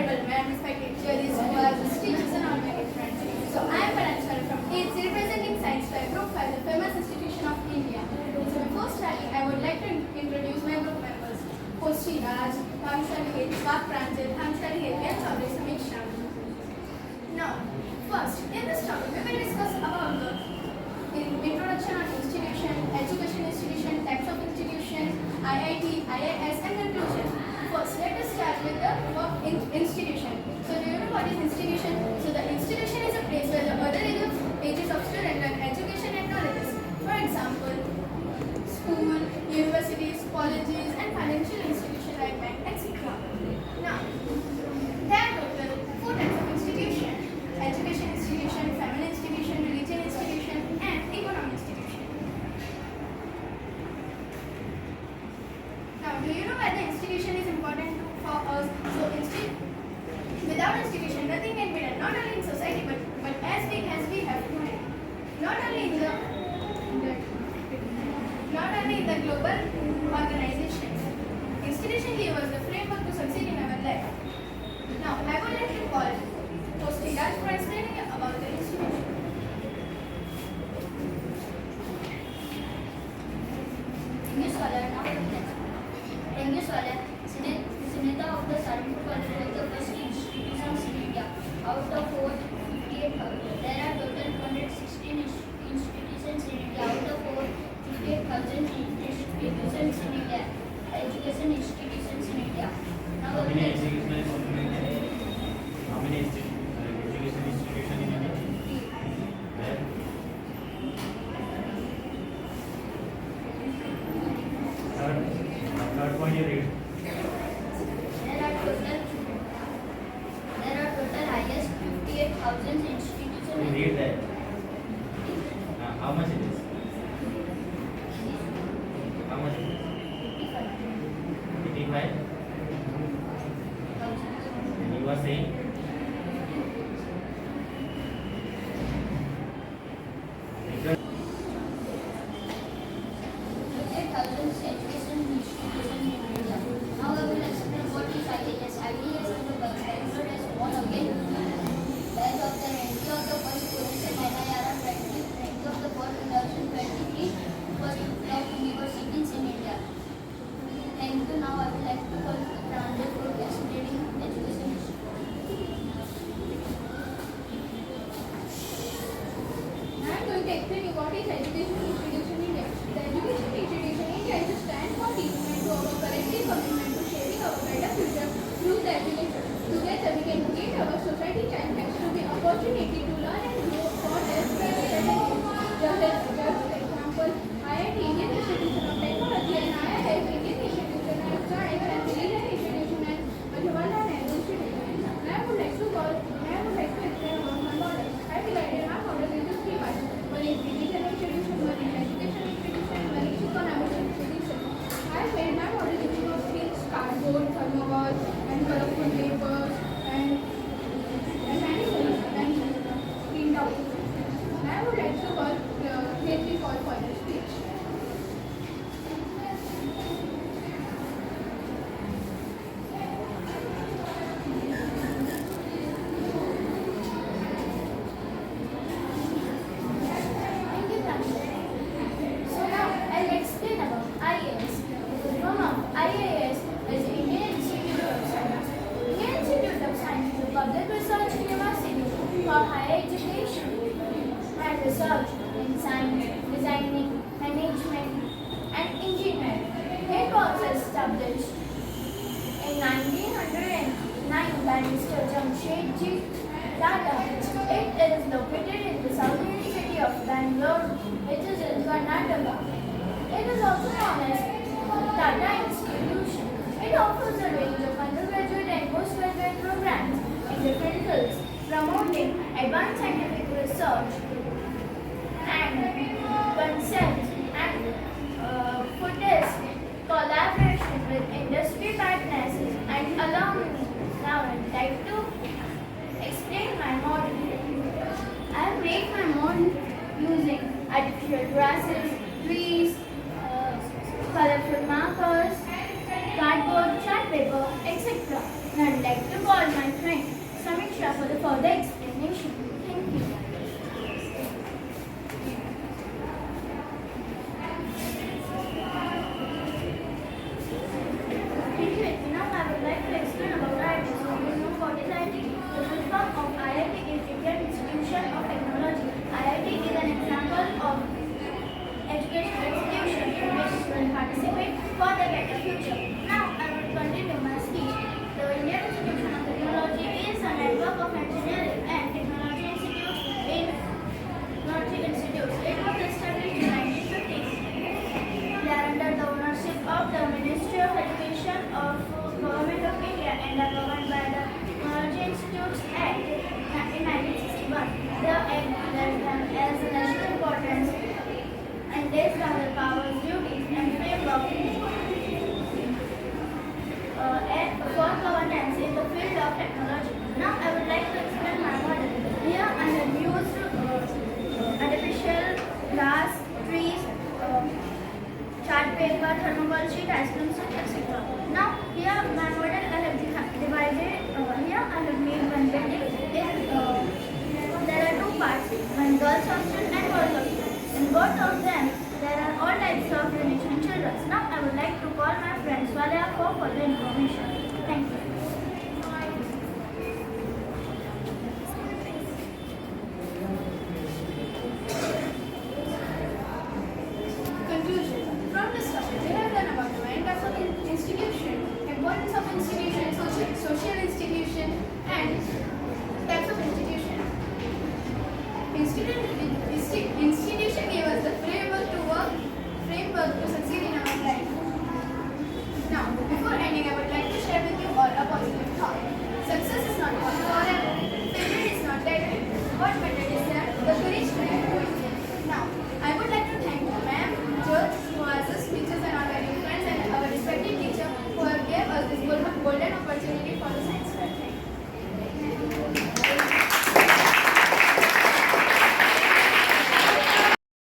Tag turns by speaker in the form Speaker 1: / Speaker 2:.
Speaker 1: honorable ma'am, respected judges, supervisors, teachers, and all my dear friends. So I am Paranchal from AIDS, representing Science Fair Group 5, the famous institution of India. So before starting, I would like to introduce my group members: Koshi Raj, Bhansali Hit, Swat Pranjit, Hamsali Hit, and Chaudhary Samiksha. Now, first, in this topic, we will discuss about the introduction on institution, education institution, types of institution, IIT, IIS, and conclusion. First, let us start with the institution. So, do you know what is institution? So, the institution is a place where the other ages of students learn education and knowledge. For example, school, universities, colleges, and financial institutions like bank, etc. Now, there are total 4 types of institution: education institution, family institution, religion institution, and economic institution. Now, do you know why the institution is important for us? So, without institution, nothing can be done, not only in society, but as big as we have today. Not only in the global organizations. Institution give us the framework to succeed in our life. Now, I would like to call Koshi Raj for explaining about the institution.
Speaker 2: Thank you, Scholar. Thank you, Scholar. Sunita of the Saranpur College was the first institution in India. Out of 458,000, there are total 216 institutions in India. Out of 458,000 institutions in India, education institutions in India. Now,
Speaker 3: how many education institution in India? Where? Third point you read.
Speaker 2: There are total highest 58,000 institutions.
Speaker 3: You read that. How much it is? How much it is? 85. And you are saying?
Speaker 2: Now I would like to call Pranjit for explaining education.
Speaker 1: I am going to explain you what is education institution in India. The education institution in India is a stand for development to our collective commitment to shaping our better future through the education. Together we can create our society and thanks to the opportunity to learn and grow for elsewhere just example, IIT Indian Institution of Technology and IIS Indian Institution of Science and Religion Institution and Jawaharlal Nehru Institution. I would like to explain about my model. I divided my model into 3 parts. One is religion institution, one is education institution, and one is economic institution. I made my model using of things: cardboard, thermocol, and colorful papers, and many things, and printouts. I would like to call Hetri for the speech.
Speaker 2: So now I'll explain about IAS. IAS is the Indian Institute of Science. Indian Institute of Science is a public research university for higher education and research in science, designing, management, and engineering. It was established in 1909 by Mr. Jamshedji Tata. It is located in the southern city of Bangalore, which is in Karnataka. It is also known as Tata Institution. It offers a range of undergraduate and postgraduate programs in different fields, promoting advanced scientific research and concepts and footage collaboration with industry partners. And allow me now I'd like to explain my model. I break my model using artificial grasses, trees, colorful markers, cardboard, chart paper, etc. And I'd like to call my friend Samiksha for the further explanation. Thank you. Now I would like to explain about IIT. So you know what is IIT? The full form of IIT is Indian Institution of Technology. IIT is an example of educational institution in which students participate for the better future. Now I will continue my speech. The Indian Institution of Technology is a network of engineering and technology institutes in technology institutes. It was established in 1950s. They are under the ownership of the Ministry of Education of Government of India and are governed by the Technology Institutes Act in 1961. The act declares them as a national importance and lays down the powers, duties and framework for governance in the field of technology. Now I would like to explain my model. Here I have used artificial grass, trees, chart paper, thermocol sheet, ice cream stick, etc. Now here my model I have divided. Here I have made one building. There are two parts: one girls hostel and boys hostel. In both of them there are all types of units and children. Now I would like to call my friend Swalia for further information. Thank you.
Speaker 1: Conclusion. From this topic, we have learned about the main types of institution, importance of institution, social institution, and types of institution. Institution gave us the framework to succeed in our life. Now, before ending, I would like to share with you all a positive thought.